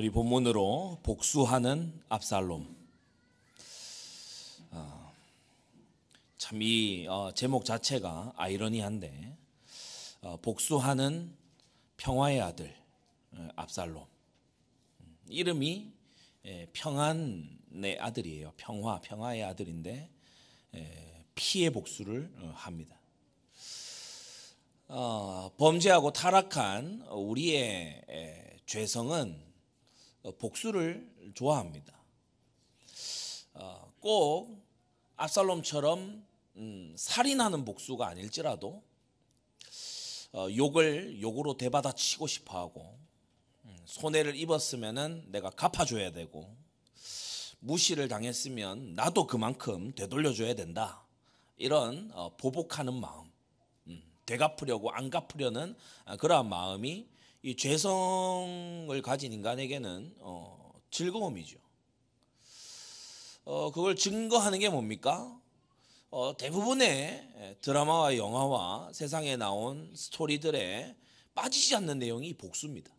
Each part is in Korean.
우리 본문으로 복수하는 압살롬. 참 이 제목 자체가 아이러니한데, 복수하는 평화의 아들 압살롬. 이름이 평안의 아들이에요. 평화의 아들인데 피의 복수를 합니다. 범죄하고 타락한 우리의 죄성은 복수를 좋아합니다. 꼭 압살롬처럼 살인하는 복수가 아닐지라도 욕을 욕으로 되받아치고 싶어하고, 손해를 입었으면은 내가 갚아줘야 되고, 무시를 당했으면 나도 그만큼 되돌려줘야 된다. 이런 보복하는 마음, 되갚으려고 안 갚으려는 그러한 마음이 이 죄성을 가진 인간에게는 즐거움이죠. 그걸 증거하는 게 뭡니까? 대부분의 드라마와 영화와 세상에 나온 스토리들에 빠지지 않는 내용이 복수입니다.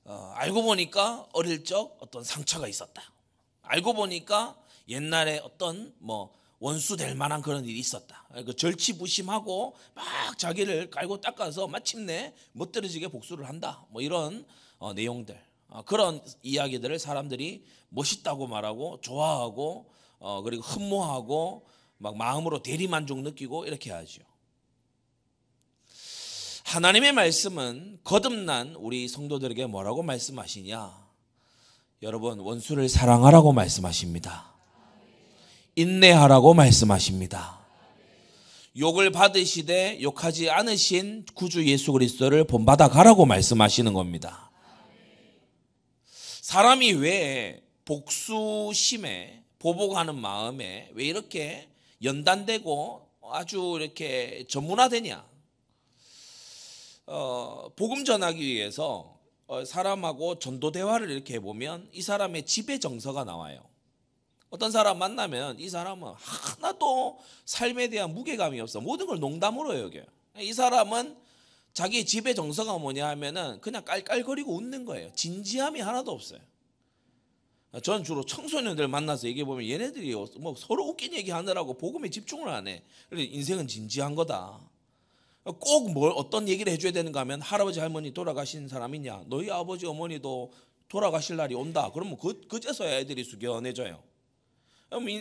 알고 보니까 어릴 적 어떤 상처가 있었다. 알고 보니까 옛날에 어떤 원수 될 만한 그런 일이 있었다. 절치부심하고 막 자기를 깔고 닦아서 마침내 멋들어지게 복수를 한다. 이런 내용들, 그런 이야기들을 사람들이 멋있다고 말하고 좋아하고, 그리고 흠모하고 막 마음으로 대리만족 느끼고 이렇게 하죠. 하나님의 말씀은 거듭난 우리 성도들에게 뭐라고 말씀하시냐? 여러분, 원수를 사랑하라고 말씀하십니다. 인내하라고 말씀하십니다. 욕을 받으시되 욕하지 않으신 구주 예수 그리스도를 본받아 가라고 말씀하시는 겁니다. 사람이 왜 복수심에, 보복하는 마음에 왜 이렇게 연단되고 아주 이렇게 전문화되냐? 복음 전하기 위해서 사람하고 전도 대화를 이렇게 해보면 이 사람의 지배 정서가 나와요. 어떤 사람 만나면 이 사람은 하나도 삶에 대한 무게감이 없어. 모든 걸 농담으로 여겨요. 이 사람은 자기의 지배 정서가 뭐냐 하면은 그냥 깔깔거리고 웃는 거예요. 진지함이 하나도 없어요. 전 주로 청소년들 만나서 얘기해보면 얘네들이 서로 웃긴 얘기 하느라고 복음에 집중을 안 해. 그래서 인생은 진지한 거다. 꼭 어떤 얘기를 해줘야 되는가 하면, 할아버지 할머니 돌아가신 사람 있냐? 너희 아버지 어머니도 돌아가실 날이 온다. 그러면 그제서야 애들이 숙연해져요.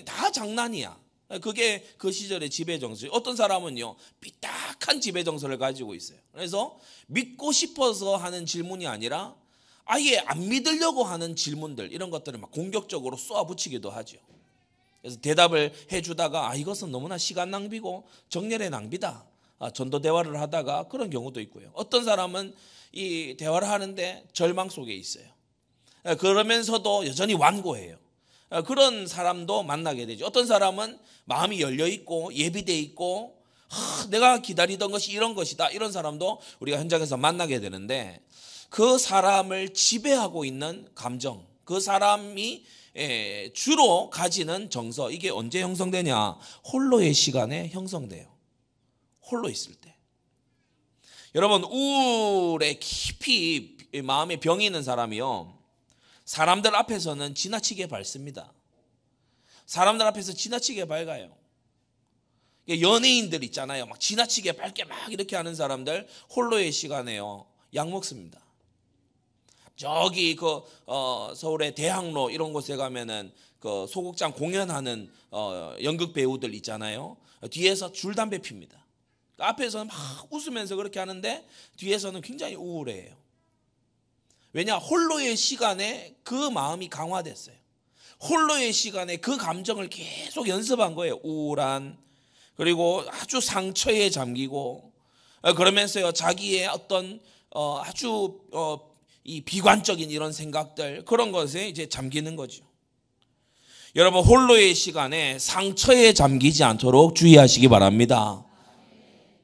다 장난이야. 그게 그 시절의 지배정서. 어떤 사람은요, 삐딱한 지배정서를 가지고 있어요. 그래서 믿고 싶어서 하는 질문이 아니라 아예 안 믿으려고 하는 질문들, 이런 것들을 막 공격적으로 쏘아붙이기도 하죠. 그래서 대답을 해주다가 이것은 너무나 시간 낭비고 정열의 낭비다. 전도 대화를 하다가 그런 경우도 있고요. 어떤 사람은 이 대화를 하는데 절망 속에 있어요. 그러면서도 여전히 완고해요. 그런 사람도 만나게 되죠. 어떤 사람은 마음이 열려있고 예비되어 있고, 내가 기다리던 것이 이런 것이다. 이런 사람도 우리가 현장에서 만나게 되는데, 그 사람을 지배하고 있는 감정, 그 사람이 주로 가지는 정서, 이게 언제 형성되냐? 홀로의 시간에 형성돼요. 홀로 있을 때. 여러분, 우울에 깊이 마음에 병이 있는 사람이요, 사람들 앞에서는 지나치게 밝습니다. 사람들 앞에서 지나치게 밝아요. 연예인들 있잖아요. 막 지나치게 밝게 막 이렇게 하는 사람들, 홀로의 시간에요, 약 먹습니다. 저기 서울의 대학로 이런 곳에 가면은 그 소극장 공연하는 연극 배우들 있잖아요. 뒤에서 줄담배 핍니다. 앞에서는 막 웃으면서 그렇게 하는데 뒤에서는 굉장히 우울해요. 왜냐? 홀로의 시간에 그 마음이 강화됐어요. 홀로의 시간에 그 감정을 계속 연습한 거예요. 우울한, 그리고 아주 상처에 잠기고, 그러면서요, 자기의 어떤 아주 이 비관적인 이런 생각들, 그런 것에 이제 잠기는 거죠. 여러분, 홀로의 시간에 상처에 잠기지 않도록 주의하시기 바랍니다.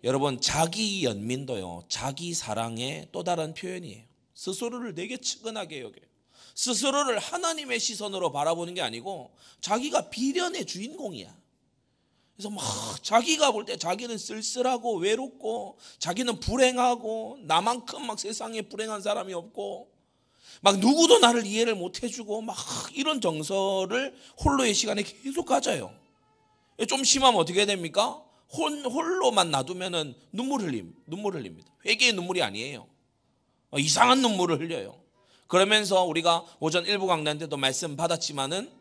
여러분, 자기 연민도요, 자기 사랑의 또 다른 표현이에요. 스스로를 되게 측은하게 여겨요. 스스로를 하나님의 시선으로 바라보는 게 아니고 자기가 비련의 주인공이야. 그래서 막 자기가 볼 때 자기는 쓸쓸하고 외롭고 자기는 불행하고 나만큼 막 세상에 불행한 사람이 없고 막 누구도 나를 이해를 못 해주고 막 이런 정서를 홀로의 시간에 계속 가져요. 좀 심하면 어떻게 됩니까? 홀로만 놔두면은 눈물 흘립니다. 회개의 눈물이 아니에요. 이상한 눈물을 흘려요. 그러면서 우리가 오전 일부 강단 때도 말씀 받았지만은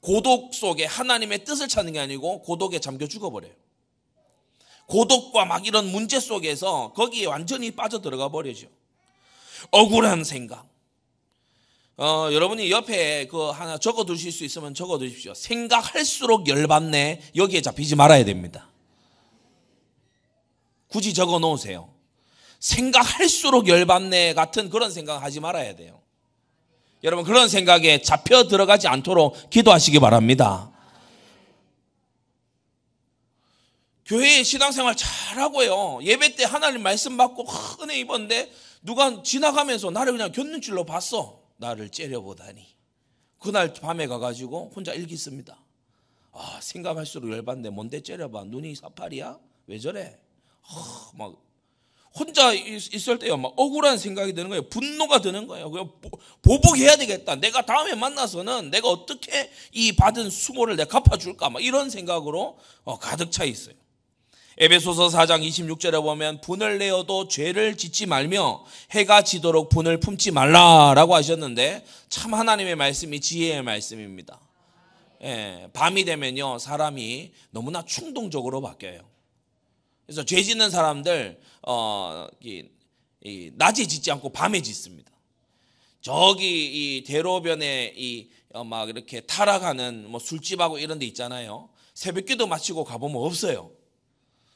고독 속에 하나님의 뜻을 찾는 게 아니고 고독에 잠겨 죽어버려요. 고독과 막 이런 문제 속에서 거기에 완전히 빠져들어가 버리죠. 억울한 생각. 여러분이 옆에 그 하나 적어 두실 수 있으면 적어 두십시오. 생각할수록 열받네. 여기에 잡히지 말아야 됩니다. 굳이 적어 놓으세요. 생각할수록 열받네 같은 그런 생각 하지 말아야 돼요. 여러분 그런 생각에 잡혀 들어가지 않도록 기도하시기 바랍니다. 교회에 신앙생활 잘하고요. 예배 때 하나님 말씀 받고 은혜 입었는데 누가 지나가면서 나를 그냥 곁눈질로 봤어. 나를 째려보다니. 그날 밤에 가가지고 혼자 일기 씁니다. 생각할수록 열받네. 뭔데 째려봐. 눈이 사팔이야? 왜 저래? 막 혼자 있을 때요, 막 억울한 생각이 드는 거예요. 분노가 드는 거예요. 그냥 보복해야 되겠다. 내가 다음에 만나서는 내가 어떻게 이 받은 수모를 내가 갚아줄까? 막 이런 생각으로 가득 차 있어요. 에베소서 4장 26절에 보면 분을 내어도 죄를 짓지 말며 해가 지도록 분을 품지 말라라고 하셨는데 참 하나님의 말씀이 지혜의 말씀입니다. 밤이 되면요, 사람이 너무나 충동적으로 바뀌어요. 그래서 죄 짓는 사람들 낮에 짓지 않고 밤에 짓습니다. 저기 이 대로변에 막 이렇게 타락하는 뭐 술집하고 이런 데 있잖아요. 새벽기도 마치고 가보면 없어요.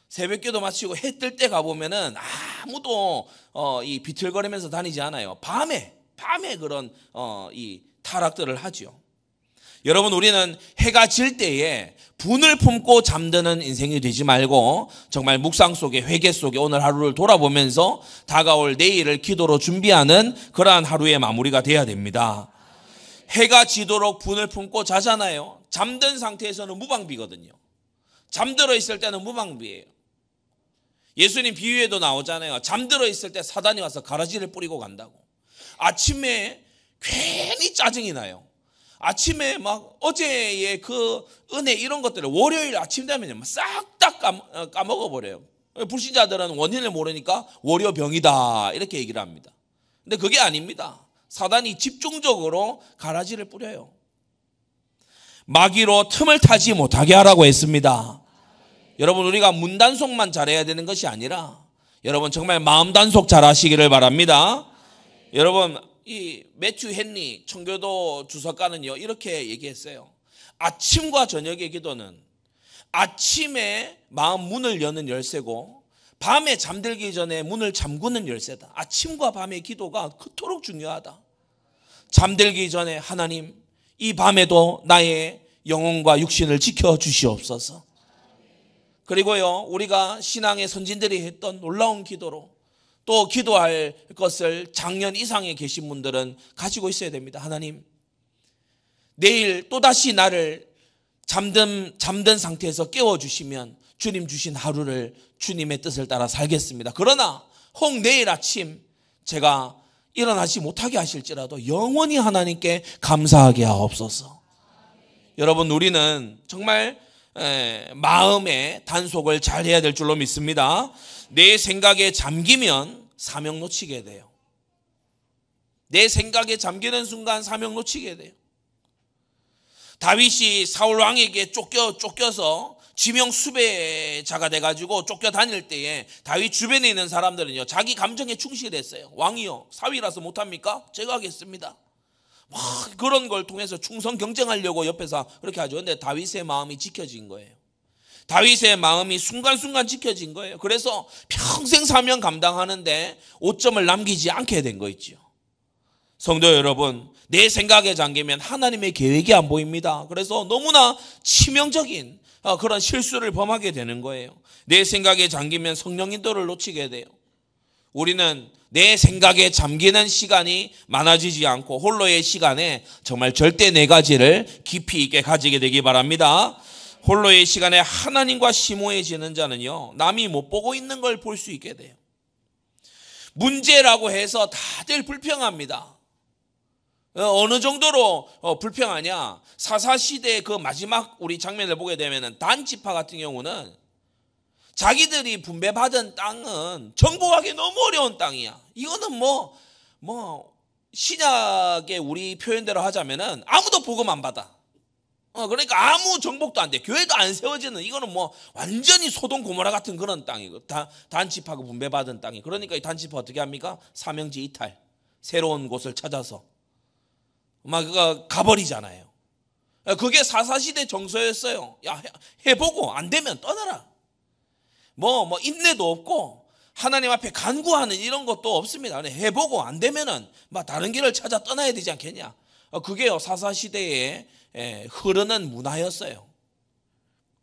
새벽기도 마치고 해 뜰 때 가보면은 아무도 이 비틀거리면서 다니지 않아요. 밤에 그런 이 타락들을 하죠. 여러분 우리는 해가 질 때에 분을 품고 잠드는 인생이 되지 말고 정말 묵상 속에 회개 속에 오늘 하루를 돌아보면서 다가올 내일을 기도로 준비하는 그러한 하루의 마무리가 돼야 됩니다. 해가 지도록 분을 품고 자잖아요. 잠든 상태에서는 무방비거든요. 잠들어 있을 때는 무방비예요. 예수님 비유에도 나오잖아요. 잠들어 있을 때 사단이 와서 가라지를 뿌리고 간다고. 아침에 괜히 짜증이 나요. 아침에 막 어제의 그 은혜 이런 것들을 월요일 아침 되면 싹 다 까먹어버려요. 불신자들은 원인을 모르니까 월요병이다 이렇게 얘기를 합니다. 근데 그게 아닙니다. 사단이 집중적으로 가라지를 뿌려요. 마귀로 틈을 타지 못하게 하라고 했습니다. 여러분 우리가 문단속만 잘해야 되는 것이 아니라 여러분 정말 마음단속 잘하시기를 바랍니다. 여러분 이 매튜 헨리 청교도 주석가는요 이렇게 얘기했어요. 아침과 저녁의 기도는 아침에 마음 문을 여는 열쇠고 밤에 잠들기 전에 문을 잠그는 열쇠다. 아침과 밤의 기도가 그토록 중요하다. 잠들기 전에 하나님 이 밤에도 나의 영혼과 육신을 지켜주시옵소서. 그리고요 우리가 신앙의 선진들이 했던 놀라운 기도로 또 기도할 것을 작년 이상에 계신 분들은 가지고 있어야 됩니다. 하나님 내일 또다시 나를 잠든 상태에서 깨워주시면 주님 주신 하루를 주님의 뜻을 따라 살겠습니다. 그러나 혹 내일 아침 제가 일어나지 못하게 하실지라도 영원히 하나님께 감사하게 하옵소서. 여러분 우리는 정말 마음의 단속을 잘 해야 될 줄로 믿습니다. 내 생각에 잠기면 사명 놓치게 돼요. 내 생각에 잠기는 순간 사명 놓치게 돼요. 다윗이 사울 왕에게 쫓겨서 지명 수배자가 돼가지고 쫓겨다닐 때에 다윗 주변에 있는 사람들은요 자기 감정에 충실했어요. 왕이요 사위라서 못합니까? 제가 하겠습니다. 막 그런 걸 통해서 충성 경쟁하려고 옆에서 그렇게 하죠. 근데 다윗의 마음이 지켜진 거예요. 다윗의 마음이 순간순간 지켜진 거예요. 그래서 평생 사명 감당하는데 오점을 남기지 않게 된 거 있죠. 성도 여러분, 내 생각에 잠기면 하나님의 계획이 안 보입니다. 그래서 너무나 치명적인 그런 실수를 범하게 되는 거예요. 내 생각에 잠기면 성령 인도를 놓치게 돼요. 우리는 내 생각에 잠기는 시간이 많아지지 않고 홀로의 시간에 정말 절대 네 가지를 깊이 있게 가지게 되기 바랍니다. 홀로의 시간에 하나님과 심오해지는 자는요 남이 못 보고 있는 걸 볼 수 있게 돼요. 문제라고 해서 다들 불평합니다. 어느 정도로 불평하냐? 사사시대의 그 마지막 우리 장면을 보게 되면은 단 지파 같은 경우는 자기들이 분배받은 땅은 정복하기 너무 어려운 땅이야. 이거는 뭐 신약의 우리 표현대로 하자면은 아무도 복음 안 받아. 그러니까 아무 정복도 안 돼. 교회도 안 세워지는, 이거는 뭐 완전히 소돔 고모라 같은 그런 땅이고, 단지파가 분배받은 땅이. 그러니까 이 단지파 어떻게 합니까? 사명지 이탈, 새로운 곳을 찾아서 막 그거 가버리잖아요. 그게 사사시대 정서였어요. 야, 해보고 안 되면 떠나라. 뭐 인내도 없고 하나님 앞에 간구하는 이런 것도 없습니다. 해보고 안 되면은 막 다른 길을 찾아 떠나야 되지 않겠냐. 그게요, 사사시대에 흐르는 문화였어요.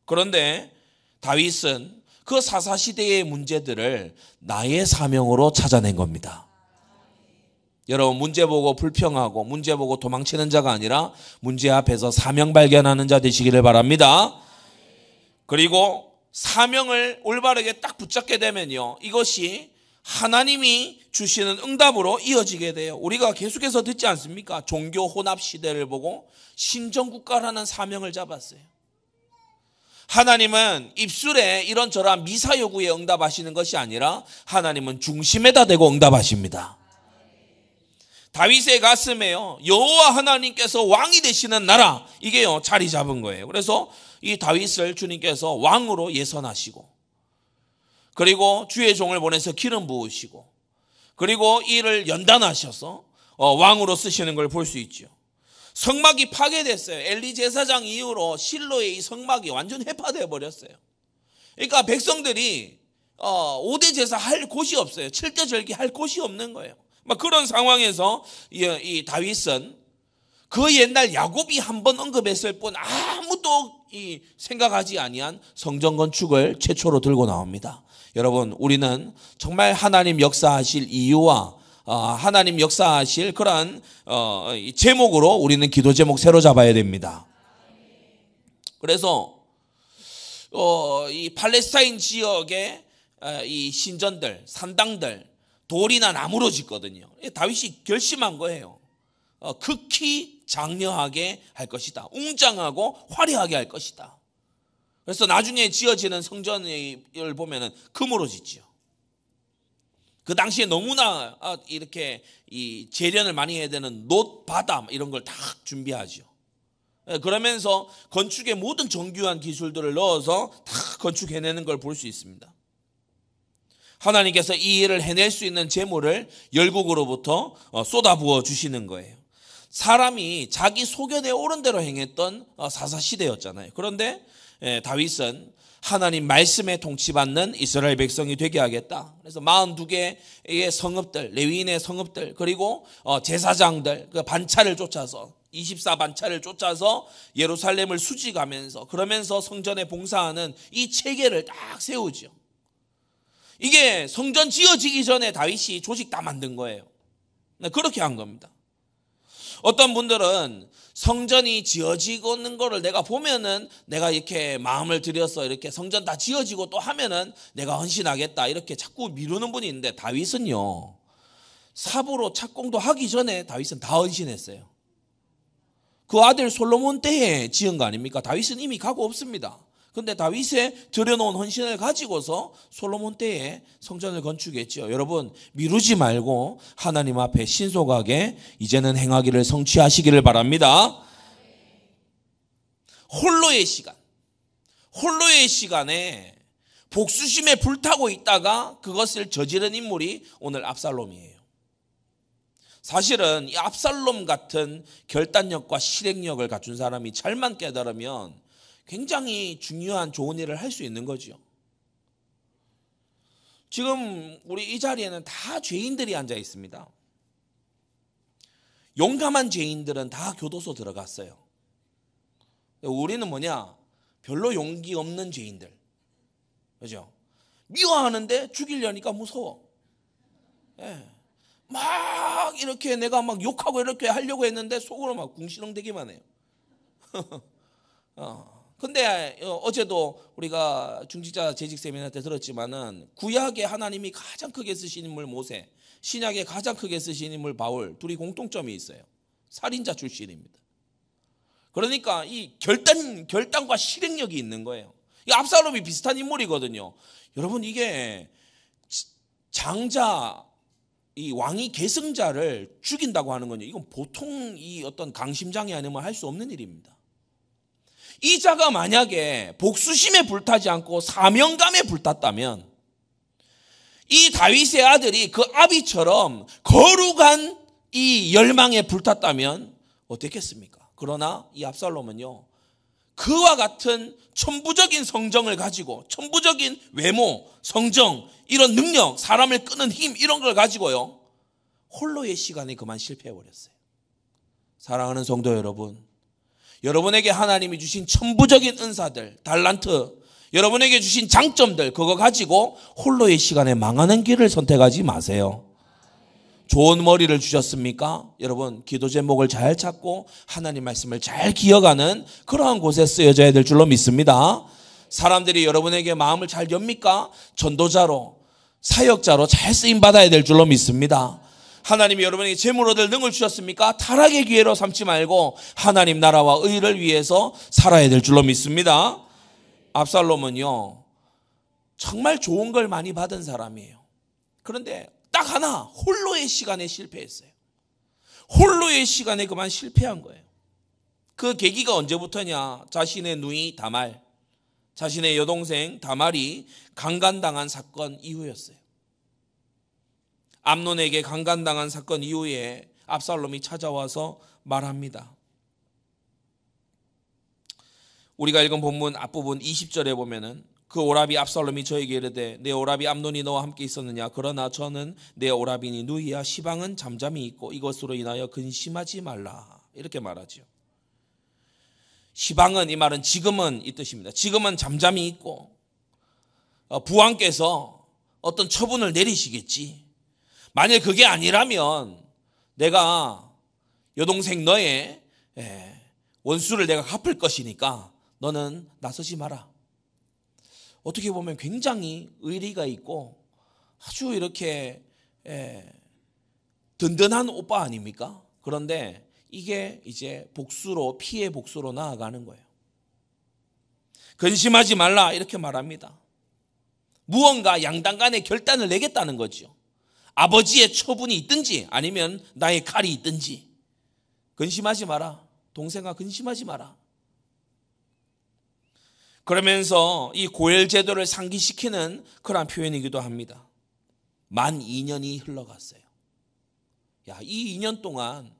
그런데 다윗은 그 사사시대의 문제들을 나의 사명으로 찾아낸 겁니다. 여러분, 문제 보고 불평하고 문제 보고 도망치는 자가 아니라 문제 앞에서 사명 발견하는 자 되시기를 바랍니다. 그리고 사명을 올바르게 딱 붙잡게 되면요, 이것이 하나님이 주시는 응답으로 이어지게 돼요. 우리가 계속해서 듣지 않습니까? 종교 혼합 시대를 보고 신정국가라는 사명을 잡았어요. 하나님은 입술에 이런저런 미사 요구에 응답하시는 것이 아니라 하나님은 중심에다 대고 응답하십니다. 다윗의 가슴에요, 여호와 하나님께서 왕이 되시는 나라, 이게요 자리 잡은 거예요. 그래서 이 다윗을 주님께서 왕으로 예선하시고, 그리고 주의 종을 보내서 기름 부으시고, 그리고 이를 연단하셔서 왕으로 쓰시는 걸 볼 수 있죠. 성막이 파괴됐어요. 엘리 제사장 이후로 실로의 이 성막이 완전 해파되어 버렸어요. 그러니까 백성들이 5대 제사 할 곳이 없어요. 7대 절기 할 곳이 없는 거예요. 막 그런 상황에서 이 다윗은 그 옛날 야곱이 한번 언급했을 뿐 아무도 생각하지 아니한 성전 건축을 최초로 들고 나옵니다. 여러분, 우리는 정말 하나님 역사하실 이유와 하나님 역사하실 그러한 제목으로 우리는 기도 제목 새로 잡아야 됩니다. 그래서 이 팔레스타인 지역의 이 신전들, 산당들 돌이나 나무로 짓거든요. 다윗이 결심한 거예요. 극히 장려하게 할 것이다. 웅장하고 화려하게 할 것이다. 그래서 나중에 지어지는 성전을 보면은 금으로 짓죠. 그 당시에 너무나 이렇게 이 재련을 많이 해야 되는 놋, 바다 이런 걸 다 준비하죠. 그러면서 건축의 모든 정교한 기술들을 넣어서 다 건축해내는 걸 볼 수 있습니다. 하나님께서 이 일을 해낼 수 있는 재물을 열국으로부터 쏟아부어 주시는 거예요. 사람이 자기 소견에 옳은 대로 행했던 사사시대였잖아요. 그런데 다윗은 하나님 말씀에 통치받는 이스라엘 백성이 되게 하겠다. 그래서 42개의 성읍들, 레위인의 성읍들, 그리고 제사장들, 그 반차를 쫓아서 24반차를 쫓아서 예루살렘을 수직하면서, 그러면서 성전에 봉사하는 이 체계를 딱 세우죠. 이게 성전 지어지기 전에 다윗이 조직 다 만든 거예요. 그렇게 한 겁니다. 어떤 분들은 성전이 지어지고 있는 거를 내가 보면은 내가 이렇게 마음을 들여서 이렇게 성전 다 지어지고 또 하면은 내가 헌신하겠다, 이렇게 자꾸 미루는 분이 있는데, 다윗은요, 삽으로 착공도 하기 전에 다윗은 다 헌신했어요. 그 아들 솔로몬 때에 지은 거 아닙니까? 다윗은 이미 가고 없습니다. 근데 다윗의 들여놓은 헌신을 가지고서 솔로몬 때에 성전을 건축했죠. 여러분, 미루지 말고 하나님 앞에 신속하게 이제는 행하기를 성취하시기를 바랍니다. 홀로의 시간에 복수심에 불타고 있다가 그것을 저지른 인물이 오늘 압살롬이에요. 사실은 이 압살롬 같은 결단력과 실행력을 갖춘 사람이 잘만 깨달으면 굉장히 중요한 좋은 일을 할 수 있는 거죠. 지금 우리 이 자리에는 다 죄인들이 앉아 있습니다. 용감한 죄인들은 다 교도소 들어갔어요. 우리는 뭐냐? 별로 용기 없는 죄인들. 그죠? 미워하는데 죽이려니까 무서워. 막 이렇게 내가 막 욕하고 이렇게 하려고 했는데 속으로 막 궁시렁대기만 해요. 근데 어제도 우리가 중직자 재직 세미나 때 들었지만은 구약에 하나님이 가장 크게 쓰신 인물 모세, 신약에 가장 크게 쓰신 인물 바울, 둘이 공통점이 있어요. 살인자 출신입니다. 그러니까 이 결단과 실행력이 있는 거예요. 이 압살롬이 비슷한 인물이거든요. 여러분, 이게 장자, 이 왕이 계승자를 죽인다고 하는 건요, 이건 보통 이 어떤 강심장이 아니면 할 수 없는 일입니다. 이 자가 만약에 복수심에 불타지 않고 사명감에 불탔다면, 이 다윗의 아들이 그 아비처럼 거룩한 이 열망에 불탔다면 어떻겠습니까? 그러나 이 압살롬은요, 그와 같은 천부적인 성정을 가지고, 천부적인 외모, 성정, 이런 능력, 사람을 끄는 힘, 이런 걸 가지고요, 홀로의 시간에 그만 실패해버렸어요. 사랑하는 성도 여러분, 여러분에게 하나님이 주신 천부적인 은사들, 달란트, 여러분에게 주신 장점들, 그거 가지고 홀로의 시간에 망하는 길을 선택하지 마세요. 좋은 머리를 주셨습니까? 여러분, 기도 제목을 잘 찾고 하나님 말씀을 잘 기억하는 그러한 곳에 쓰여져야 될 줄로 믿습니다. 사람들이 여러분에게 마음을 잘 엽니까? 전도자로, 사역자로 잘 쓰임받아야 될 줄로 믿습니다. 하나님이 여러분에게 재물 얻을 능을 주셨습니까? 타락의 기회로 삼지 말고 하나님 나라와 의를 위해서 살아야 될 줄로 믿습니다. 압살롬은요, 정말 좋은 걸 많이 받은 사람이에요. 그런데 딱 하나, 홀로의 시간에 실패했어요. 홀로의 시간에 그만 실패한 거예요. 그 계기가 언제부터냐? 자신의 누이 다말, 자신의 여동생 다말이 강간당한 사건 이후였어요. 암논에게 강간당한 사건 이후에 압살롬이 찾아와서 말합니다. 우리가 읽은 본문 앞부분 20절에 보면은, 그 오라비 압살롬이 저에게 이르되 내 오라비 암논이 너와 함께 있었느냐? 그러나 저는 내 오라비니 누이야, 시방은 잠잠히 있고 이것으로 인하여 근심하지 말라. 이렇게 말하죠. 시방은, 이 말은 지금은 이 뜻입니다. 지금은 잠잠히 있고 부왕께서 어떤 처분을 내리시겠지. 만약 그게 아니라면 내가 여동생 너의 원수를 내가 갚을 것이니까 너는 나서지 마라. 어떻게 보면 굉장히 의리가 있고 아주 이렇게 든든한 오빠 아닙니까? 그런데 이게 이제 복수로, 피해 복수로 나아가는 거예요. 근심하지 말라 이렇게 말합니다. 무언가 양당 간의 결단을 내겠다는 거죠. 아버지의 처분이 있든지 아니면 나의 칼이 있든지 근심하지 마라. 동생아, 근심하지 마라. 그러면서 이 고엘 제도를 상기시키는 그런 표현이기도 합니다. 만 2년이 흘러갔어요. 야, 이 2년 동안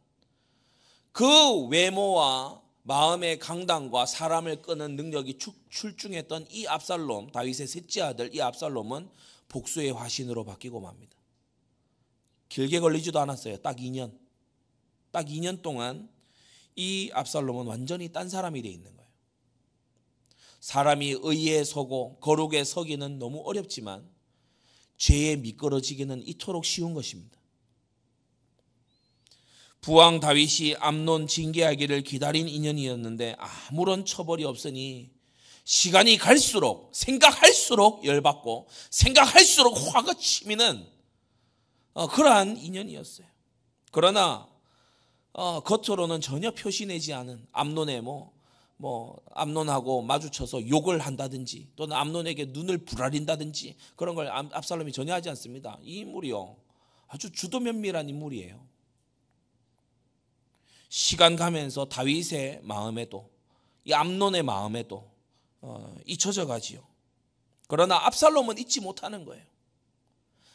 그 외모와 마음의 강단과 사람을 끄는 능력이 출중했던 이 압살롬, 다윗의 셋째 아들 이 압살롬은 복수의 화신으로 바뀌고 맙니다. 길게 걸리지도 않았어요. 딱 2년. 딱 2년 동안 이 압살롬은 완전히 딴 사람이 돼 있는 거예요. 사람이 의에 서고 거룩에 서기는 너무 어렵지만 죄에 미끄러지기는 이토록 쉬운 것입니다. 부왕 다윗이 암논 징계하기를 기다린 인연이었는데 아무런 처벌이 없으니 시간이 갈수록 생각할수록 열받고 생각할수록 화가 치미는 그러한 인연이었어요. 그러나 겉으로는 전혀 표시내지 않은 암논의 암논하고 마주쳐서 욕을 한다든지 또는 암논에게 눈을 부라린다든지 그런 걸 압살롬이 전혀 하지 않습니다. 이 인물이요, 아주 주도면밀한 인물이에요. 시간 가면서 다윗의 마음에도 이 암논의 마음에도 잊혀져 가지요. 그러나 압살롬은 잊지 못하는 거예요.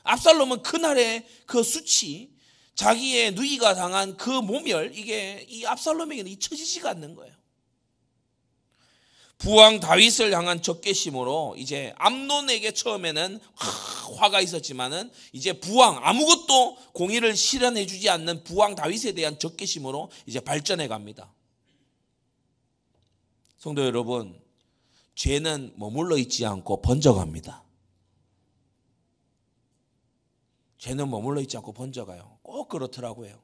압살롬은 그날의 그 수치, 자기의 누이가 당한 그 모멸, 이게 이 압살롬에게는 잊혀지지가 않는 거예요. 부왕 다윗을 향한 적개심으로 이제 암논에게 처음에는 화가 있었지만은 이제 부왕, 아무것도 공의를 실현해 주지 않는 부왕 다윗에 대한 적개심으로 이제 발전해 갑니다. 성도 여러분, 죄는 머물러 있지 않고 번져갑니다. 죄는 머물러 있지 않고 번져가요. 꼭 그렇더라고요.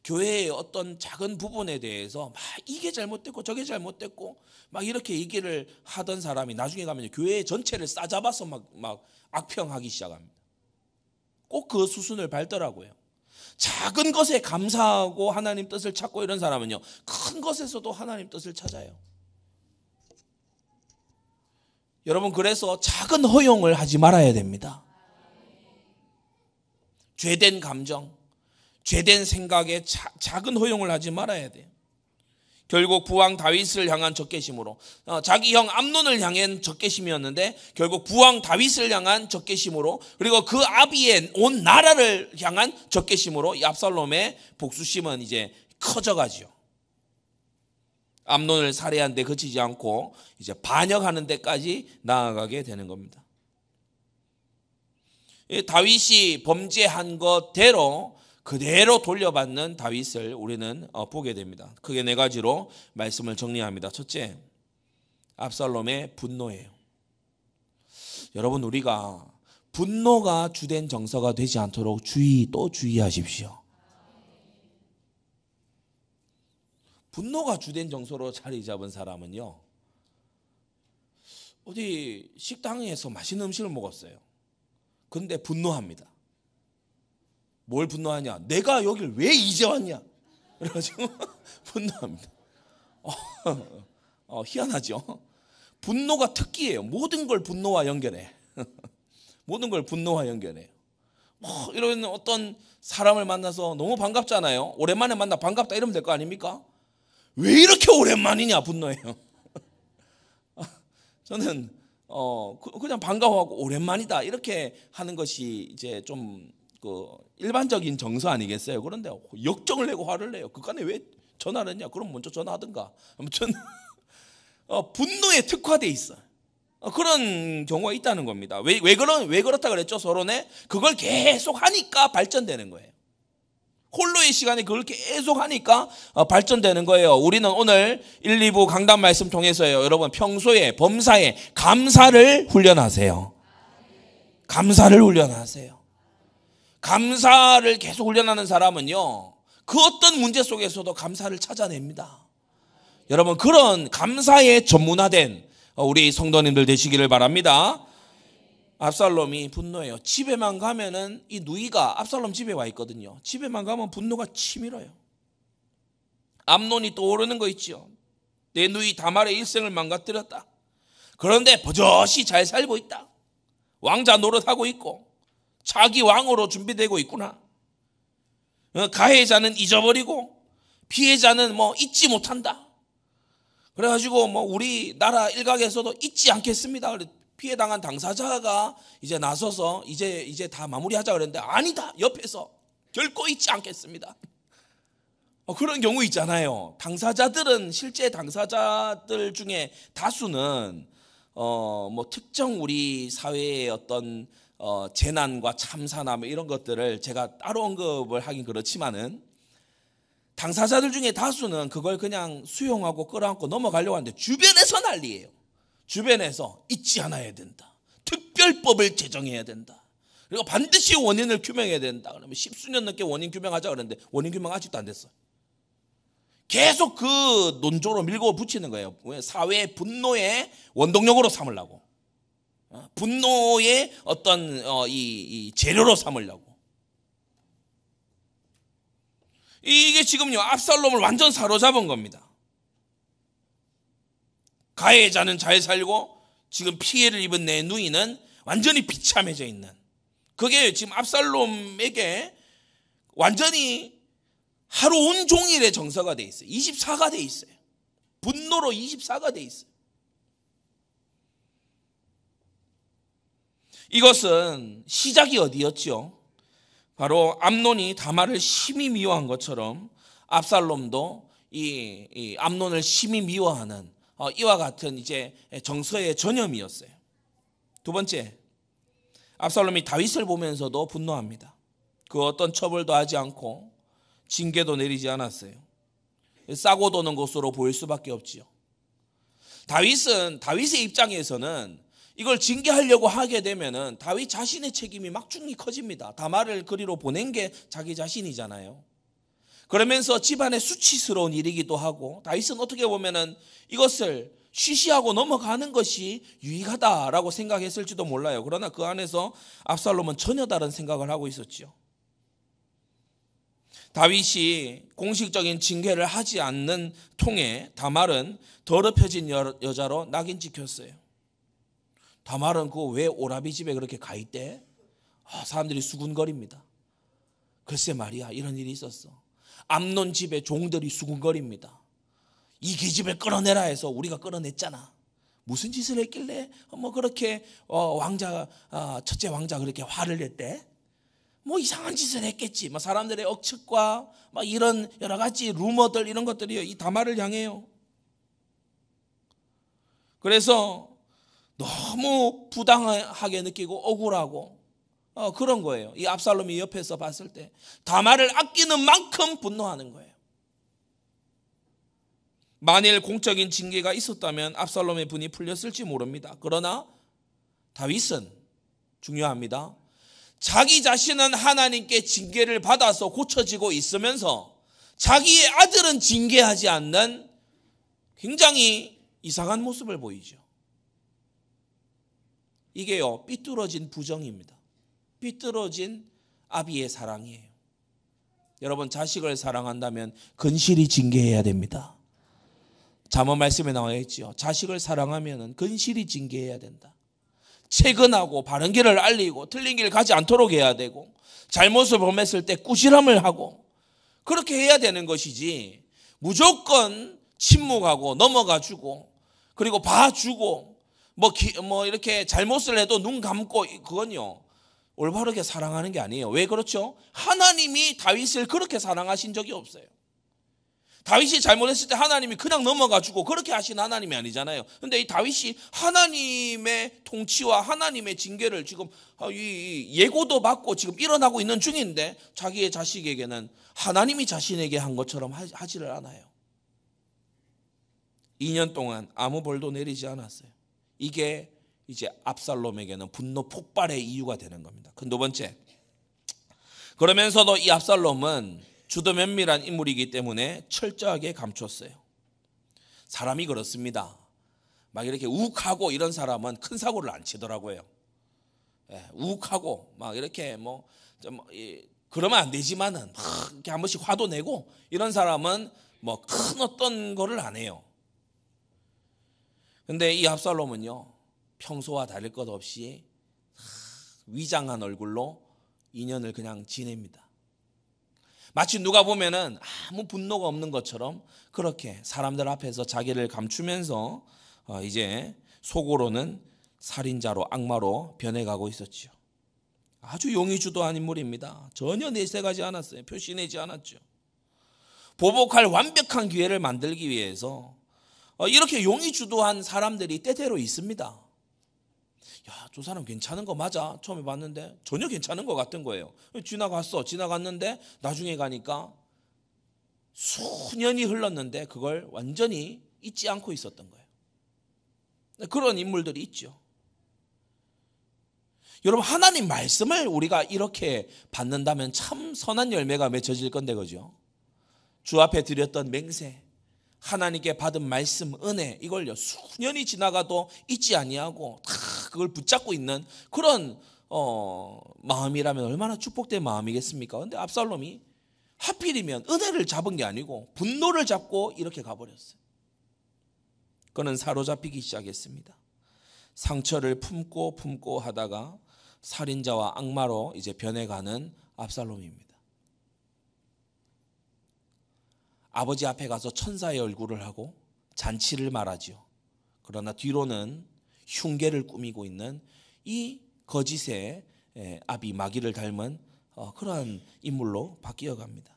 교회의 어떤 작은 부분에 대해서 막 이게 잘못됐고 저게 잘못됐고 막 이렇게 얘기를 하던 사람이 나중에 가면 교회 전체를 싸잡아서 막 악평하기 시작합니다. 꼭 그 수순을 밟더라고요. 작은 것에 감사하고 하나님 뜻을 찾고 이런 사람은요, 큰 것에서도 하나님 뜻을 찾아요. 여러분, 그래서 작은 허용을 하지 말아야 됩니다. 죄된 감정, 죄된 생각에 작은 허용을 하지 말아야 돼요. 결국 부왕 다윗을 향한 적개심으로, 자기 형 암논을 향한 적개심이었는데 결국 부왕 다윗을 향한 적개심으로, 그리고 그 아비의 온 나라를 향한 적개심으로 이 압살롬의 복수심은 이제 커져가지요. 암논을 살해한 데 그치지 않고 이제 반역하는 데까지 나아가게 되는 겁니다. 다윗이 범죄한 것대로 그대로 돌려받는 다윗을 우리는 보게 됩니다. 크게 네 가지로 말씀을 정리합니다. 첫째, 압살롬의 분노예요. 여러분, 우리가 분노가 주된 정서가 되지 않도록 또 주의하십시오. 분노가 주된 정서로 자리 잡은 사람은요, 어디 식당에서 맛있는 음식을 먹었어요. 그런데 분노합니다. 뭘 분노하냐? 내가 여길 왜 이제 왔냐? 그래가지고 분노합니다. 희한하죠? 분노가 특기예요. 모든 걸 분노와 연결해. 모든 걸 분노와 연결해요. 이런 어떤 사람을 만나서 너무 반갑잖아요. 오랜만에 만나 반갑다 이러면 될 거 아닙니까? 왜 이렇게 오랜만이냐? 분노해요. 저는 그냥 반가워하고 오랜만이다 이렇게 하는 것이 이제 좀 일반적인 정서 아니겠어요? 그런데 역정을 내고 화를 내요. 그간에 왜 전화를 했냐? 그럼 먼저 전화하든가. 아무튼 분노에 특화돼 있어. 그런 경우가 있다는 겁니다. 왜 그렇다 그랬죠? 서론에 그걸 계속 하니까 발전되는 거예요. 홀로의 시간에 그걸 계속 하니까 발전되는 거예요. 우리는 오늘 1, 2부 강단 말씀 통해서요, 여러분 평소에 범사에 감사를 훈련하세요. 감사를 훈련하세요. 감사를 계속 훈련하는 사람은요, 그 어떤 문제 속에서도 감사를 찾아냅니다. 여러분, 그런 감사에 전문화된 우리 성도님들 되시기를 바랍니다. 압살롬이 분노해요. 집에만 가면은 이 누이가 압살롬 집에 와 있거든요. 집에만 가면 분노가 치밀어요. 암논이 떠오르는 거 있죠. 내 누이 다말의 일생을 망가뜨렸다. 그런데 버젓이 잘 살고 있다. 왕자 노릇하고 있고 자기 왕으로 준비되고 있구나. 가해자는 잊어버리고 피해자는 잊지 못한다. 그래가지고 우리 나라 일각에서도 잊지 않겠습니다. 피해당한 당사자가 이제 나서서 이제 다 마무리하자 그랬는데 아니다. 옆에서 결코 잊지 않겠습니다. 그런 경우 있잖아요. 실제 당사자들 중에 다수는 특정 우리 사회의 어떤 재난과 참사나 이런 것들을 제가 따로 언급을 하긴 그렇지만은 당사자들 중에 다수는 그걸 그냥 수용하고 끌어안고 넘어가려고 하는데 주변에서 난리예요. 주변에서 잊지 않아야 된다. 특별법을 제정해야 된다. 그리고 반드시 원인을 규명해야 된다. 그러면 10수년 넘게 원인 규명하자 그러는데 원인 규명 아직도 안 됐어요. 계속 그 논조로 밀고 붙이는 거예요. 사회의 분노의 원동력으로 삼으려고. 분노의 어떤 이 재료로 삼으려고. 이게 지금요, 압살롬을 완전 사로잡은 겁니다. 가해자는 잘 살고 지금 피해를 입은 내 누이는 완전히 비참해져 있는, 그게 지금 압살롬에게 완전히 하루 온종일의 정서가 돼 있어요. 24가 돼 있어요. 분노로 24가 돼 있어요. 이것은 시작이 어디였죠? 바로 암논이 다말을 심히 미워한 것처럼 압살롬도 이 암논을 심히 미워하는 이와 같은 이제 정서의 전염이었어요. 두 번째, 압살롬이 다윗을 보면서도 분노합니다. 그 어떤 처벌도 하지 않고 징계도 내리지 않았어요. 싸고 도는 것으로 보일 수밖에 없지요. 다윗의 입장에서는 이걸 징계하려고 하게 되면은 다윗 자신의 책임이 막중히 커집니다. 다말을 그리로 보낸 게 자기 자신이잖아요. 그러면서 집안의 수치스러운 일이기도 하고, 다윗은 어떻게 보면은 이것을 쉬쉬하고 넘어가는 것이 유익하다라고 생각했을지도 몰라요. 그러나 그 안에서 압살롬은 전혀 다른 생각을 하고 있었죠. 다윗이 공식적인 징계를 하지 않는 통에 다말은 더럽혀진 여자로 낙인 찍혔어요. 다말은 그 왜 오라비 집에 그렇게 가 있대? 사람들이 수군거립니다. 글쎄 말이야, 이런 일이 있었어. 암논 집에 종들이 수군거립니다. 이 계집을 끌어내라 해서 우리가 끌어냈잖아. 무슨 짓을 했길래 그렇게 왕자, 첫째 왕자 그렇게 화를 냈대? 이상한 짓을 했겠지. 사람들의 억측과 이런 여러 가지 루머들, 이런 것들이 이 다말을 향해요. 그래서 너무 부당하게 느끼고 억울하고 그런 거예요. 이 압살롬이 옆에서 봤을 때 다말을 아끼는 만큼 분노하는 거예요. 만일 공적인 징계가 있었다면 압살롬의 분이 풀렸을지 모릅니다. 그러나 다윗은 중요합니다. 자기 자신은 하나님께 징계를 받아서 고쳐지고 있으면서 자기의 아들은 징계하지 않는 굉장히 이상한 모습을 보이죠. 이게요, 삐뚤어진 부정입니다. 삐뚤어진 아비의 사랑이에요. 여러분, 자식을 사랑한다면 근실히 징계해야 됩니다. 잠언 말씀에 나와 있죠. 자식을 사랑하면 근실히 징계해야 된다. 체근하고 바른 길을 알리고 틀린 길 가지 않도록 해야 되고, 잘못을 범했을 때 꾸지람을 하고 그렇게 해야 되는 것이지, 무조건 침묵하고 넘어가주고 그리고 봐주고 이렇게 잘못을 해도 눈 감고, 그건요 올바르게 사랑하는 게 아니에요. 왜 그렇죠? 하나님이 다윗을 그렇게 사랑하신 적이 없어요. 다윗이 잘못했을 때 하나님이 그냥 넘어가주고 그렇게 하신 하나님이 아니잖아요. 그런데 이 다윗이 하나님의 통치와 하나님의 징계를 지금 예고도 받고 지금 일어나고 있는 중인데, 자기의 자식에게는 하나님이 자신에게 한 것처럼 하지를 않아요. 2년 동안 아무 벌도 내리지 않았어요. 이게 이제 압살롬에게는 분노 폭발의 이유가 되는 겁니다. 두 번째, 그러면서도 이 압살롬은 주도 면밀한 인물이기 때문에 철저하게 감췄어요. 사람이 그렇습니다. 막 이렇게 욱하고 이런 사람은 큰 사고를 안 치더라고요. 욱하고 막 이렇게 그러면 안 되지만은 막 이렇게 한 번씩 화도 내고 이런 사람은 큰 어떤 거를 안 해요. 근데 이 압살롬은요, 평소와 다를 것 없이 위장한 얼굴로 2년을 그냥 지냅니다. 마치 누가 보면은 아무 분노가 없는 것처럼 그렇게 사람들 앞에서 자기를 감추면서 이제 속으로는 살인자로, 악마로 변해가고 있었죠. 아주 용의주도한 인물입니다. 전혀 내색하지 않았어요. 표시내지 않았죠. 보복할 완벽한 기회를 만들기 위해서 이렇게 용의주도한 사람들이 때때로 있습니다. 야, 저 사람 괜찮은 거 맞아? 처음에 봤는데 전혀 괜찮은 것 같은 거예요. 지나갔는데 나중에 가니까 수년이 흘렀는데 그걸 완전히 잊지 않고 있었던 거예요. 그런 인물들이 있죠. 여러분, 하나님 말씀을 우리가 이렇게 받는다면 참 선한 열매가 맺혀질 건데, 그죠? 주 앞에 드렸던 맹세, 하나님께 받은 말씀, 은혜, 이걸요 수년이 지나가도 잊지 아니하고 다 그걸 붙잡고 있는 그런 마음이라면 얼마나 축복된 마음이겠습니까? 그런데 압살롬이 하필이면 은혜를 잡은 게 아니고 분노를 잡고 이렇게 가버렸어요. 그는 사로잡히기 시작했습니다. 상처를 품고 하다가 살인자와 악마로 이제 변해가는 압살롬입니다. 아버지 앞에 가서 천사의 얼굴을 하고 잔치를 말하지요. 그러나 뒤로는 흉계를 꾸미고 있는 이 거짓의 아비 마귀를 닮은 그러한 인물로 바뀌어 갑니다.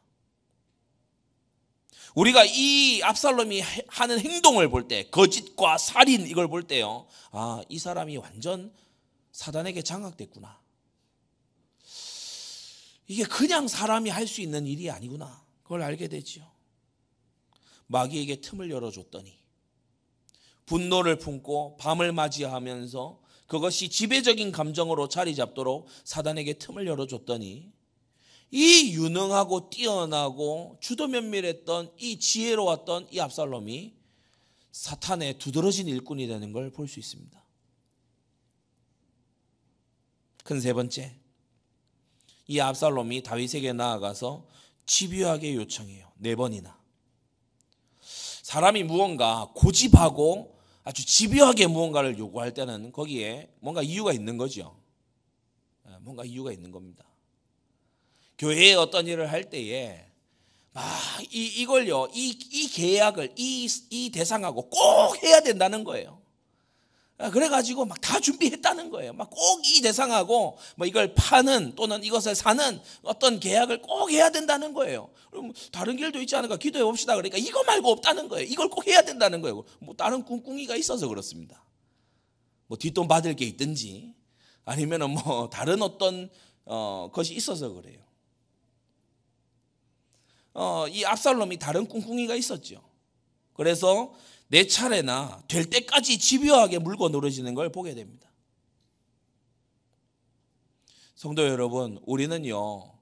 우리가 이 압살롬이 하는 행동을 볼 때, 거짓과 살인 이걸 볼 때요, 이 사람이 완전 사단에게 장악됐구나. 이게 그냥 사람이 할 수 있는 일이 아니구나. 그걸 알게 되죠. 마귀에게 틈을 열어줬더니, 분노를 품고 밤을 맞이하면서 그것이 지배적인 감정으로 자리 잡도록 사단에게 틈을 열어줬더니 이 유능하고 뛰어나고 주도 면밀했던 이 지혜로웠던 이 압살롬이 사탄의 두드러진 일꾼이 되는 걸 볼 수 있습니다. 큰 세 번째, 이 압살롬이 다윗에게 나아가서 집요하게 요청해요. 4번이나. 사람이 무언가 고집하고 아주 집요하게 무언가를 요구할 때는 거기에 뭔가 이유가 있는 거죠. 뭔가 이유가 있는 겁니다. 교회에 어떤 일을 할 때에 이걸요, 이 계약을 이 대상하고 꼭 해야 된다는 거예요. 그래가지고 막 다 준비했다는 거예요. 막 꼭 이 대상하고 뭐 이걸 파는 또는 이것을 사는 어떤 계약을 꼭 해야 된다는 거예요. 그럼 다른 길도 있지 않을까? 기도해 봅시다. 그러니까 이거 말고 없다는 거예요. 이걸 꼭 해야 된다는 거예요. 뭐 다른 꿍꿍이가 있어서 그렇습니다. 뭐 뒷돈 받을 게 있든지 아니면은 뭐 다른 어떤 것이 있어서 그래요. 이 압살롬이 다른 꿍꿍이가 있었죠. 그래서 내 차례나 될 때까지 집요하게 물고 늘어지는 걸 보게 됩니다. 성도 여러분, 우리는요,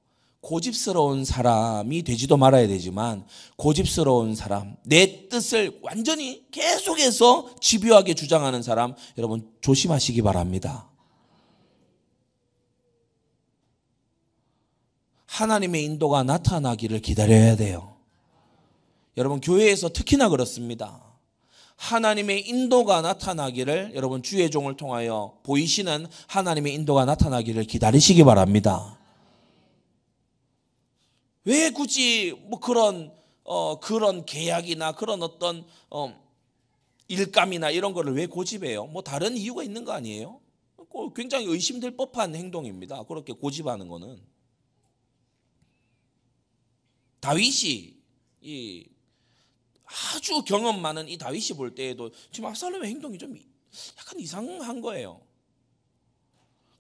고집스러운 사람이 되지도 말아야 되지만 고집스러운 사람, 내 뜻을 완전히 계속해서 집요하게 주장하는 사람, 여러분 조심하시기 바랍니다. 하나님의 인도가 나타나기를 기다려야 돼요. 여러분 교회에서 특히나 그렇습니다. 하나님의 인도가 나타나기를, 여러분 주의 종을 통하여 보이시는 하나님의 인도가 나타나기를 기다리시기 바랍니다. 왜 굳이 뭐 그런 계약이나 그런 어떤 일감이나 이런 거를 왜 고집해요? 뭐 다른 이유가 있는 거 아니에요? 굉장히 의심될 법한 행동입니다. 그렇게 고집하는 거는. 다윗이 아주 경험 많은 이 다윗이 볼 때에도 지금 압살롬의 행동이 좀 약간 이상한 거예요.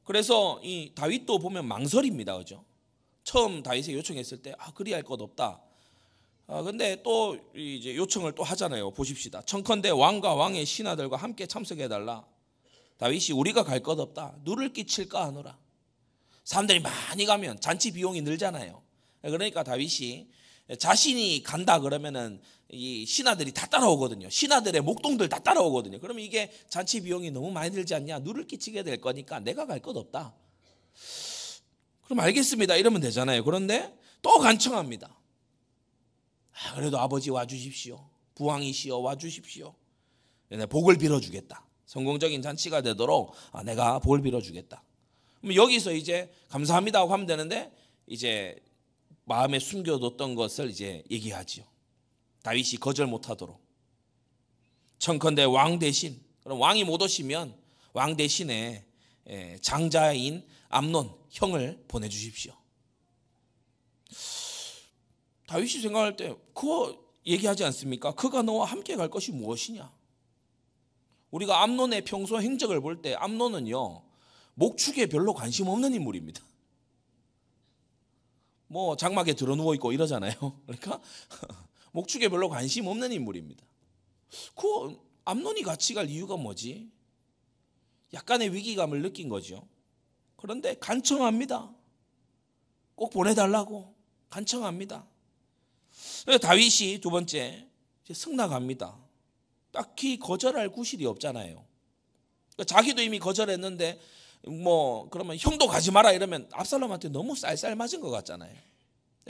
그래서 이 다윗도 보면 망설입니다. 그죠? 처음 다윗에 요청했을 때 그리할 것 없다. 근데 또 이제 요청을 또 하잖아요. 보십시다. 청컨대 왕과 왕의 신하들과 함께 참석해 달라. 다윗이 우리가 갈 것 없다. 누를 끼칠까 하노라. 사람들이 많이 가면 잔치 비용이 늘잖아요. 그러니까 다윗이 자신이 간다 그러면은 이 신하들이 다 따라오거든요. 신하들의 목동들 다 따라오거든요. 그러면 이게 잔치 비용이 너무 많이 들지 않냐? 누를 끼치게 될 거니까 내가 갈 것 없다. 그럼 알겠습니다. 이러면 되잖아요. 그런데 또 간청합니다. 그래도 아버지 와주십시오. 부왕이시여 와주십시오. 내가 복을 빌어주겠다. 성공적인 잔치가 되도록 내가 복을 빌어주겠다. 그럼 여기서 이제 감사합니다 하고 하면 되는데 이제 마음에 숨겨뒀던 것을 이제 얘기하지요. 다윗이 거절 못하도록. 청컨대 왕 대신, 그럼 왕이 못 오시면 왕 대신에 장자인 암논 형을 보내주십시오. 다윗이 생각할 때 그거 얘기하지 않습니까? 그가 너와 함께 갈 것이 무엇이냐? 우리가 암논의 평소 행적을 볼 때 암논은요, 목축에 별로 관심 없는 인물입니다. 뭐 장막에 들어 누워 있고 이러잖아요. 그러니까 목축에 별로 관심 없는 인물입니다. 그 암논이 같이 갈 이유가 뭐지? 약간의 위기감을 느낀 거죠. 그런데 간청합니다. 꼭 보내달라고 간청합니다. 다윗이 두 번째 승낙합니다. 딱히 거절할 구실이 없잖아요. 자기도 이미 거절했는데 뭐 그러면 형도 가지 마라 이러면 압살롬한테 너무 쌀쌀 맞은 것 같잖아요.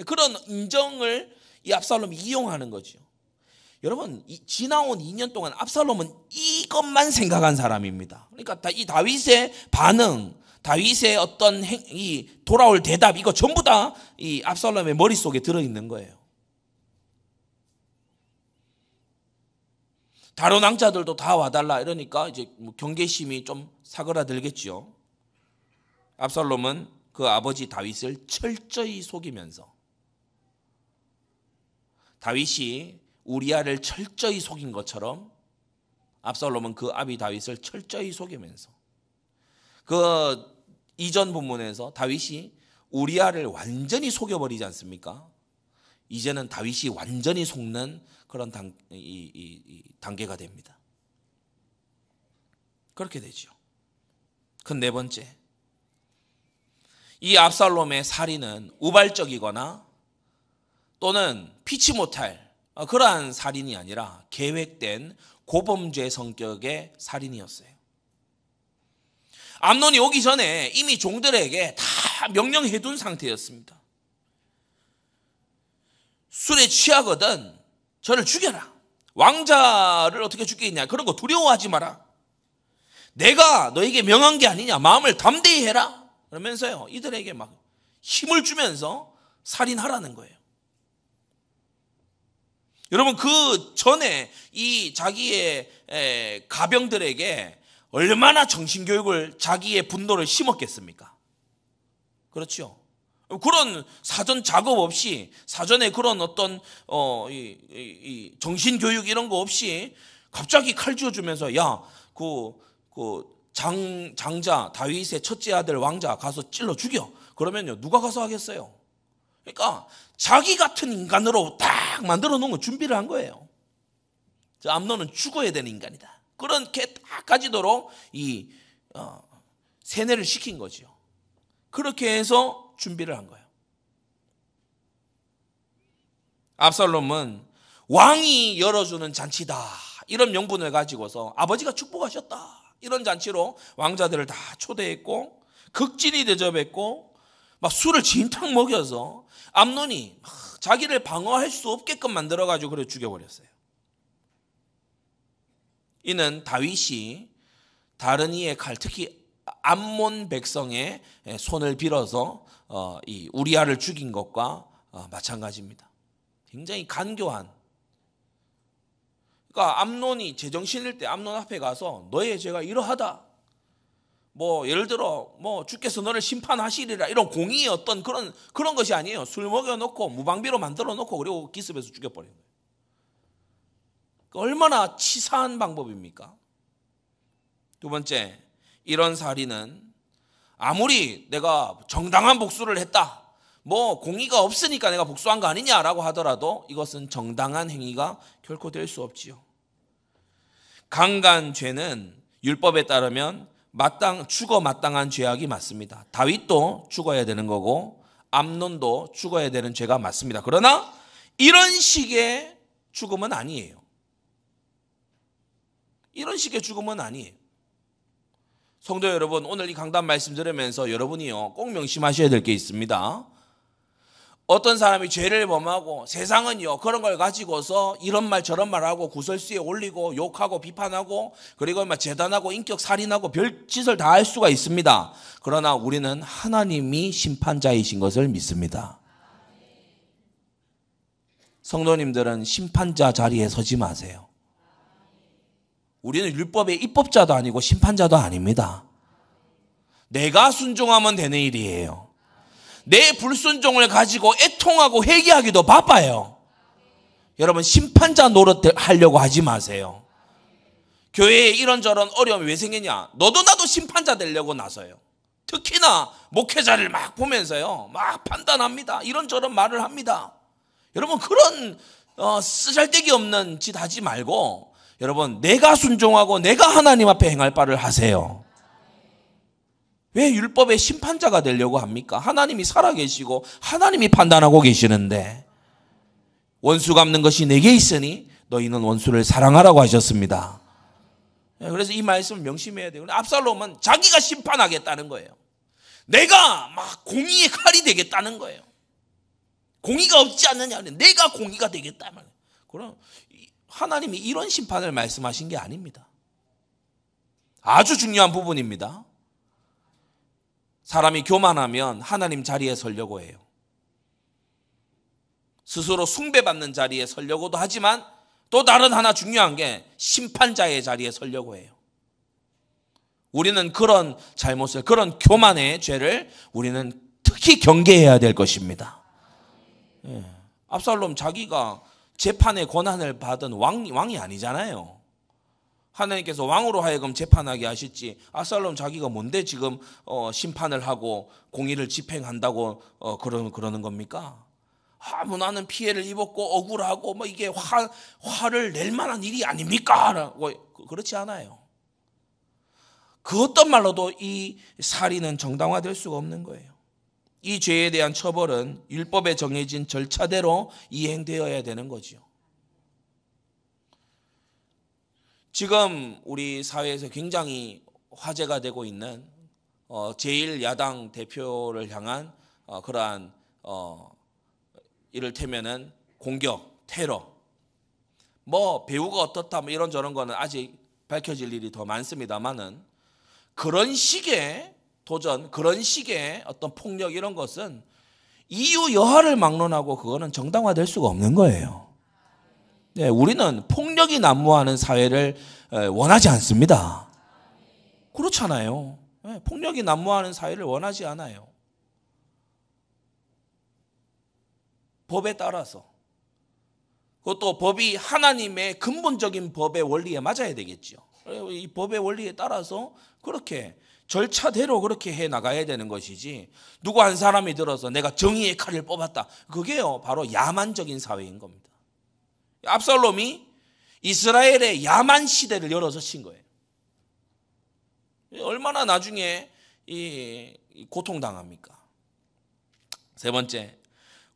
그런 인정을 이 압살롬이 이용하는 거죠. 여러분 지나온 2년 동안 압살롬은 이것만 생각한 사람입니다. 그러니까 이 다윗의 반응, 다윗의 어떤 이 돌아올 대답, 이거 전부 다 이 압살롬의 머릿속에 들어있는 거예요. 다른 왕자들도 다 와달라 이러니까 이제 경계심이 좀 사그라들겠죠. 압살롬은 그 아버지 다윗을 철저히 속이면서, 다윗이 우리아를 철저히 속인 것처럼 압살롬은 그 아비 다윗을 철저히 속이면서, 그 이전 본문에서 다윗이 우리아를 완전히 속여버리지 않습니까? 이제는 다윗이 완전히 속는 그런 단계가 됩니다. 그렇게 되죠. 큰 네 번째, 이 압살롬의 살인은 우발적이거나 또는 피치 못할 그러한 살인이 아니라 계획된 고범죄 성격의 살인이었어요. 암논이 오기 전에 이미 종들에게 다 명령해 둔 상태였습니다. 술에 취하거든 저를 죽여라. 왕자를 어떻게 죽이겠냐. 그런 거 두려워하지 마라. 내가 너에게 명한 게 아니냐. 마음을 담대히 해라. 그러면서요, 이들에게 막 힘을 주면서 살인하라는 거예요. 여러분, 그 전에 이 자기의 가병들에게 얼마나 정신교육을, 자기의 분노를 심었겠습니까? 그렇죠. 그런 사전 작업 없이, 사전에 그런 어떤 정신교육 이런 거 없이 갑자기 칼 쥐어주면서 야, 장자 다윗의 첫째 아들 왕자 가서 찔러 죽여. 그러면요, 누가 가서 하겠어요? 그러니까 자기 같은 인간으로 딱 만들어 놓은 거 준비를 한 거예요. 저 암논은 죽어야 되는 인간이다. 그렇게 딱 가지도록 이 세뇌를 시킨 거죠. 그렇게 해서 준비를 한 거예요. 압살롬은 왕이 열어주는 잔치다 이런 명분을 가지고서 아버지가 축복하셨다 이런 잔치로 왕자들을 다 초대했고 극진히 대접했고 막 술을 진탕 먹여서 암논이 자기를 방어할 수 없게끔 만들어가지고 그래 죽여버렸어요. 이는 다윗이 다른 이의 칼, 특히 암몬 백성의 손을 빌어서 이 우리아를 죽인 것과 마찬가지입니다. 굉장히 간교한. 그러니까 암논이 제정신일 때 암논 앞에 가서 너의 죄가 이러하다. 뭐 예를 들어 뭐 주께서 너를 심판하시리라 이런 공의의 어떤 그런 것이 아니에요. 술 먹여놓고 무방비로 만들어놓고 그리고 기습해서 죽여버린 거예요. 얼마나 치사한 방법입니까? 두 번째, 이런 살인은 아무리 내가 정당한 복수를 했다, 뭐 공의가 없으니까 내가 복수한 거 아니냐라고 하더라도 이것은 정당한 행위가 결코 될 수 없지요. 강간죄는 율법에 따르면 죽어 마땅한 죄악이 맞습니다. 다윗도 죽어야 되는 거고 암논도 죽어야 되는 죄가 맞습니다. 그러나 이런 식의 죽음은 아니에요. 이런 식의 죽음은 아니에요. 성도 여러분, 오늘 이 강단 말씀 들으면서 여러분이요 꼭 명심하셔야 될 게 있습니다. 어떤 사람이 죄를 범하고 세상은요 그런 걸 가지고서 이런 말 저런 말하고 구설수에 올리고 욕하고 비판하고 그리고 막 재단하고 인격 살인하고 별짓을 다 할 수가 있습니다. 그러나 우리는 하나님이 심판자이신 것을 믿습니다. 성도님들은 심판자 자리에 서지 마세요. 우리는 율법의 입법자도 아니고 심판자도 아닙니다. 내가 순종하면 되는 일이에요. 내 불순종을 가지고 애통하고 회개하기도 바빠요. 여러분, 심판자 노릇하려고 하지 마세요. 교회에 이런저런 어려움이 왜 생기냐? 너도 나도 심판자 되려고 나서요. 특히나 목회자를 막 보면서요 막 판단합니다. 이런저런 말을 합니다. 여러분, 그런 쓰잘데기 없는 짓 하지 말고 여러분, 내가 순종하고 내가 하나님 앞에 행할 바를 하세요. 왜 율법의 심판자가 되려고 합니까? 하나님이 살아계시고 하나님이 판단하고 계시는데 원수 갚는 것이 내게 있으니 너희는 원수를 사랑하라고 하셨습니다. 그래서 이 말씀을 명심해야 돼요. 압살롬은 자기가 심판하겠다는 거예요. 내가 막 공의의 칼이 되겠다는 거예요. 공의가 없지 않느냐? 내가 공의가 되겠다. 그럼 하나님이 이런 심판을 말씀하신 게 아닙니다. 아주 중요한 부분입니다. 사람이 교만하면 하나님 자리에 서려고 해요. 스스로 숭배받는 자리에 서려고도 하지만 또 다른 하나 중요한 게 심판자의 자리에 서려고 해요. 우리는 그런 잘못을, 그런 교만의 죄를 우리는 특히 경계해야 될 것입니다. 압살롬 자기가 재판의 권한을 받은 왕이 아니잖아요. 하나님께서 왕으로 하여금 재판하게 하셨지 압살롬 자기가 뭔데 지금 심판을 하고 공의를 집행한다고 그러는 겁니까? 뭐 나는 피해를 입었고 억울하고 뭐 이게 화를 낼 만한 일이 아닙니까? 라고 그렇지 않아요. 그 어떤 말로도 이 살인은 정당화될 수가 없는 거예요. 이 죄에 대한 처벌은 율법에 정해진 절차대로 이행되어야 되는 거죠. 지금 우리 사회에서 굉장히 화제가 되고 있는 제1야당 대표를 향한 그러한 이를테면은 공격, 테러, 뭐 배우가 어떻다 뭐 이런저런 거는 아직 밝혀질 일이 더 많습니다만은 그런 식의 도전, 그런 식의 어떤 폭력 이런 것은 이유 여하를 막론하고 그거는 정당화될 수가 없는 거예요. 네, 우리는 폭력이 난무하는 사회를 원하지 않습니다. 그렇잖아요. 네, 폭력이 난무하는 사회를 원하지 않아요. 법에 따라서. 그것도 법이 하나님의 근본적인 법의 원리에 맞아야 되겠죠. 이 법의 원리에 따라서 그렇게 절차대로 그렇게 해 나가야 되는 것이지, 누구 한 사람이 들어서 내가 정의의 칼을 뽑았다, 그게요 바로 야만적인 사회인 겁니다. 압살롬이 이스라엘의 야만 시대를 열어젖힌 거예요. 얼마나 나중에 고통당합니까? 세 번째,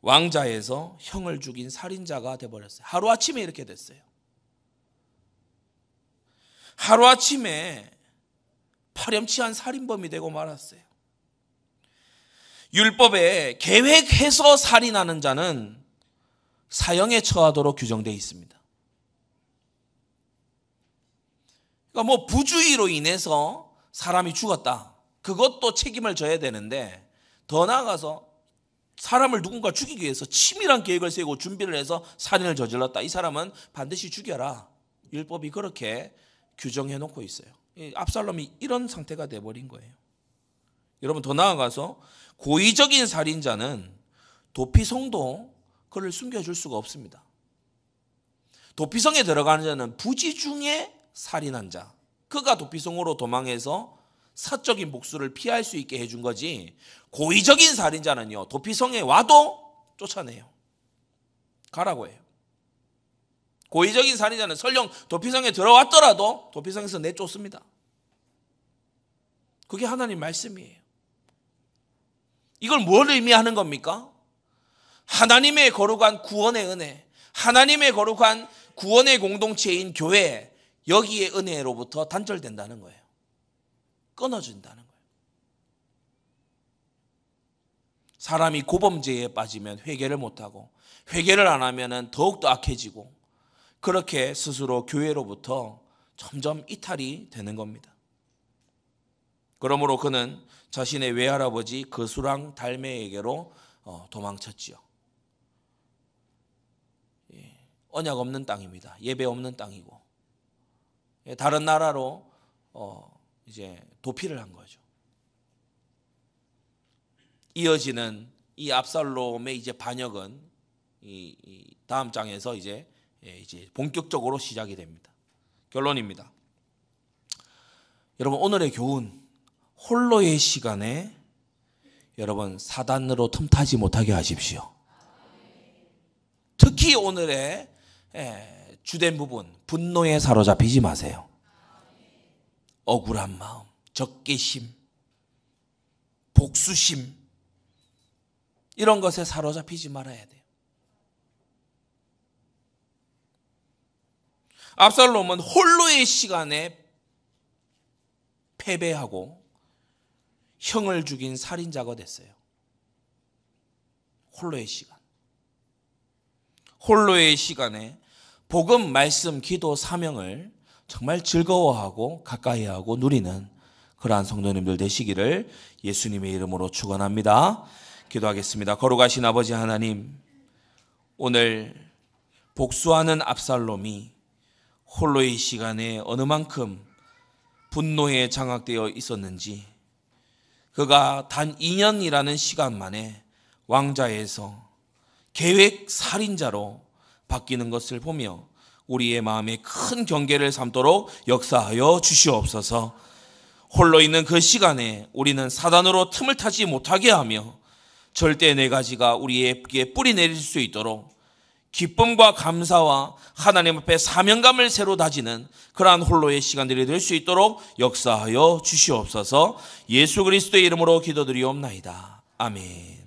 왕자에서 형을 죽인 살인자가 돼버렸어요. 하루아침에 이렇게 됐어요. 하루아침에 파렴치한 살인범이 되고 말았어요. 율법에 계획해서 살인하는 자는 사형에 처하도록 규정되어 있습니다. 그러니까 뭐 부주의로 인해서 사람이 죽었다, 그것도 책임을 져야 되는데, 더 나아가서 사람을 누군가 죽이기 위해서 치밀한 계획을 세우고 준비를 해서 살인을 저질렀다, 이 사람은 반드시 죽여라. 율법이 그렇게 규정해 놓고 있어요. 압살롬이 이런 상태가 돼버린 거예요. 여러분, 더 나아가서 고의적인 살인자는 도피성도 그를 숨겨줄 수가 없습니다. 도피성에 들어가는 자는 부지 중에 살인한 자, 그가 도피성으로 도망해서 사적인 복수를 피할 수 있게 해준 거지, 고의적인 살인자는요 도피성에 와도 쫓아내요. 가라고 해요. 고의적인 살인자는 설령 도피성에 들어왔더라도 도피성에서 내쫓습니다. 그게 하나님 말씀이에요. 이걸 뭘 의미하는 겁니까? 하나님의 거룩한 구원의 은혜, 하나님의 거룩한 구원의 공동체인 교회, 여기에 은혜로부터 단절된다는 거예요. 끊어진다는 거예요. 사람이 고범죄에 빠지면 회개를 못하고, 회개를 안 하면 더욱더 악해지고, 그렇게 스스로 교회로부터 점점 이탈이 되는 겁니다. 그러므로 그는 자신의 외할아버지 거수랑 달매에게로 도망쳤지요. 언약 없는 땅입니다. 예배 없는 땅이고, 다른 나라로 이제 도피를 한 거죠. 이어지는 이 압살롬의 이제 반역은 이 다음 장에서 이제 본격적으로 시작이 됩니다. 결론입니다. 여러분, 오늘의 교훈, 홀로의 시간에 여러분 사단으로 틈타지 못하게 하십시오. 특히 오늘의 주된 부분, 분노에 사로잡히지 마세요. 억울한 마음, 적개심, 복수심, 이런 것에 사로잡히지 말아야 돼요. 압살롬은 홀로의 시간에 패배하고 형을 죽인 살인자가 됐어요. 홀로의 시간. 홀로의 시간에 복음, 말씀, 기도, 사명을 정말 즐거워하고 가까이하고 누리는 그러한 성도님들 되시기를 예수님의 이름으로 축원합니다. 기도하겠습니다. 거룩하신 아버지 하나님, 오늘 복수하는 압살롬이 홀로의 시간에 어느 만큼 분노에 장악되어 있었는지, 그가 단 2년이라는 시간 만에 왕자에서 계획 살인자로 바뀌는 것을 보며 우리의 마음에 큰 경계를 삼도록 역사하여 주시옵소서. 홀로 있는 그 시간에 우리는 사단으로 틈을 타지 못하게 하며 절대 네 가지가 우리에게 뿌리 내릴 수 있도록 기쁨과 감사와 하나님 앞에 사명감을 새로 다지는 그러한 홀로의 시간들이 될 수 있도록 역사하여 주시옵소서. 예수 그리스도의 이름으로 기도드리옵나이다. 아멘.